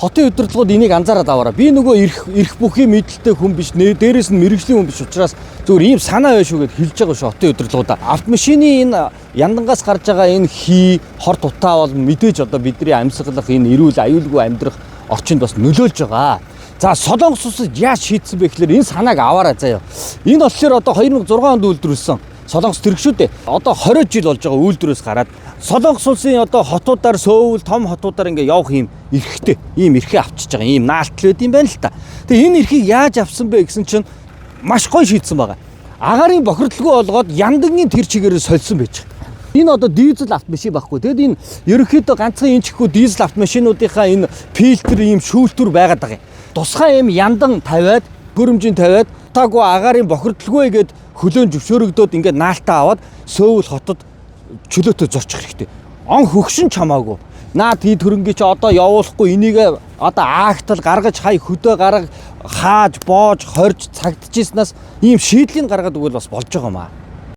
хотын удирдлагууд энийг анзаараад аваарай. Би нөгөө ирэх бүхий мэдлэлтэй хүн биш, дээрээс нь мэрэгжлийн хүн биш учраас зөвхөн ийм санаа байш шүү гэд хэлж байгаа шүү хотын удирдлагуудаа. Автомашины энэ яндангаас гарч байгаа энэ хий, хор тутаа бол мэдээж одоо бидний амьсгалах энэ эрүүл аюулгүй амьдрах орчинд бас нөлөөлж байгаа. За Солонгос улсад яаж шийдсэн бэ гэхээр энэ санааг аваарай заяа. Энэ болохоор одоо 2006 онд үйлдвэрлэсэн Солонгос тэрэг шүү дээ. Одоо 20 жил болж байгаа үйлдвэрээс гараад Солонгос улсын одоо хотуудаар Сөүл, том хотуудаар ингээ явах юм эрхтэй, ийм эрхээ авчиж байгаа, ийм наалтал байд юм байна л та. Тэгээ энэ эрхийг яаж авсан бэ гэсэн чинь маш гоё шийдсэн байгаа. Агаарын бохирдолгүй болгоод яндангийн тэр чигээрээ сольсон байж байгаа. Энэ одоо дизель автомашин байхгүй. Тэгэд энэ ерөнхийдөө ганцхан энэ чихгүй дизель автомашинуудынхаа энэ фильтр ийм шүүлтүр байгаад байгаа юм. Тусгай юм яндан тавиад, хөрөмжийн тавиад таагүй агаарын бохирдолгүй гэд хөлөөн зөвшөөрөгдөөд ингээд наалтаа аваад Сөүл хотод чөлөөтэй зорчих хэрэгтэй. Он хөгшин чамаагүй. Наад хий төрөнгийн чи одоо явуулахгүй энийг одооаагтал гаргаж хай хөдөө гарга хааж боож хорж цагдчихснаас ийм шийдлийн гаргаад өгвөл бас болж байгаа юм аа.